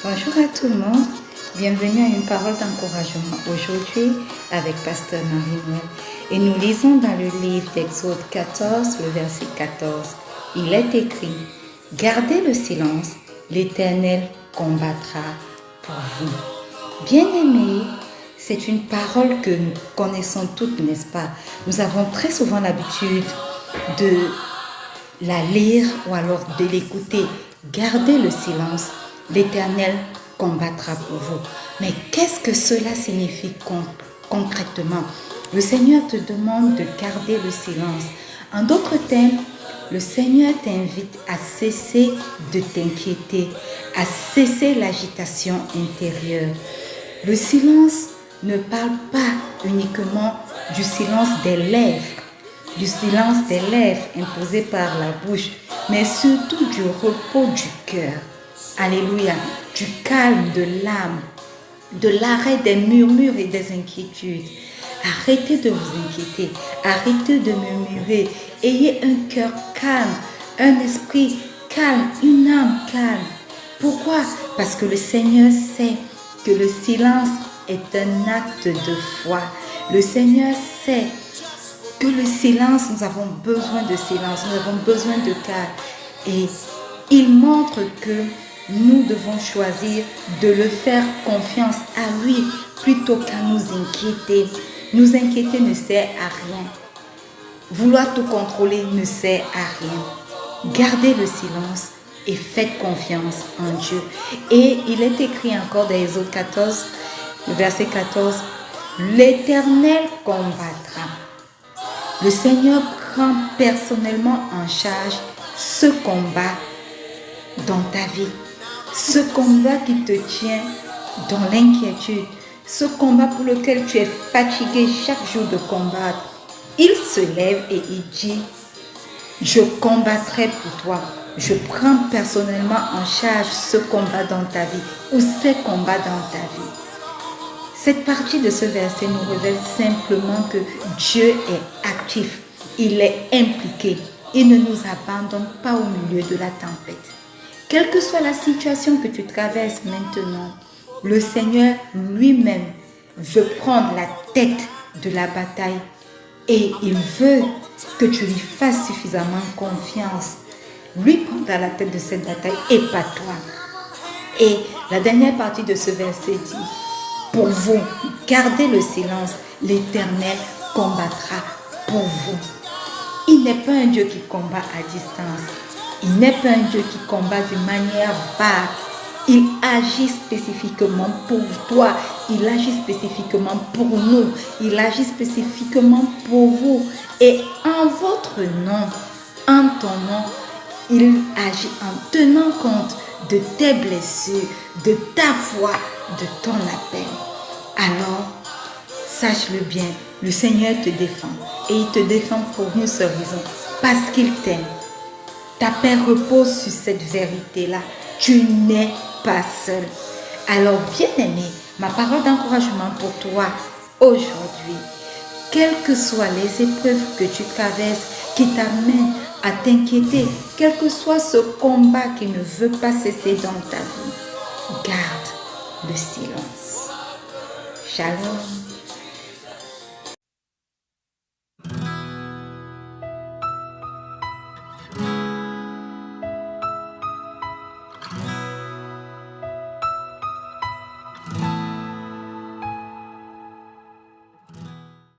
Bonjour à tout le monde, bienvenue à une parole d'encouragement aujourd'hui avec Pasteur Marie-Noël. Et nous lisons dans le livre d'Exode 14, le verset 14. Il est écrit, « Gardez le silence, l'Éternel combattra pour vous. » Bien-aimés, c'est une parole que nous connaissons toutes, n'est-ce pas? Nous avons très souvent l'habitude de la lire ou alors de l'écouter. Gardez le silence, l'Éternel combattra pour vous. Mais qu'est-ce que cela signifie concrètement? Le Seigneur te demande de garder le silence. En d'autres termes, le Seigneur t'invite à cesser de t'inquiéter, à cesser l'agitation intérieure. Le silence ne parle pas uniquement du silence des lèvres, imposé par la bouche, mais surtout du repos du cœur. Alléluia, du calme de l'âme, de l'arrêt des murmures et des inquiétudes. Arrêtez de vous inquiéter, arrêtez de murmurer, ayez un cœur calme, un esprit calme, une âme calme. Pourquoi? Parce que le Seigneur sait que le silence est un acte de foi. Le Seigneur sait que le silence, nous avons besoin de silence, nous avons besoin de calme. Et il montre que nous devons choisir de le faire confiance à lui plutôt qu'à nous inquiéter. Nous inquiéter ne sert à rien. Vouloir tout contrôler ne sert à rien. Gardez le silence et faites confiance en Dieu. Et il est écrit encore dans Exode 14, le verset 14, « L'Éternel combattra. » Le Seigneur prend personnellement en charge ce combat dans ta vie. Ce combat qui te tient dans l'inquiétude. Ce combat pour lequel tu es fatigué chaque jour de combattre. Il se lève et il dit, je combattrai pour toi. Je prends personnellement en charge ce combat dans ta vie ou ces combats dans ta vie. Cette partie de ce verset nous révèle simplement que Dieu est actif, il est impliqué, il ne nous abandonne pas au milieu de la tempête. Quelle que soit la situation que tu traverses maintenant, le Seigneur lui-même veut prendre la tête de la bataille et il veut que tu lui fasses suffisamment confiance. Lui prendra la tête de cette bataille et pas toi. Et la dernière partie de ce verset dit, pour vous, gardez le silence, l'Éternel combattra pour vous. Il n'est pas un Dieu qui combat à distance. Il n'est pas un Dieu qui combat de manière vague. Il agit spécifiquement pour toi. Il agit spécifiquement pour nous. Il agit spécifiquement pour vous. Et en votre nom, en ton nom, il agit en tenant compte de tes blessures, de ta foi, de ton appel. Alors, sache-le bien, le Seigneur te défend. Et il te défend pour une seule raison. Parce qu'il t'aime. Ta paix repose sur cette vérité-là. Tu n'es pas seul. Alors, bien-aimé, ma parole d'encouragement pour toi aujourd'hui, quelles que soient les épreuves que tu traverses qui t'amènent à t'inquiéter, quel que soit ce combat qui ne veut pas cesser dans ta vie, garde le silence. Shalom.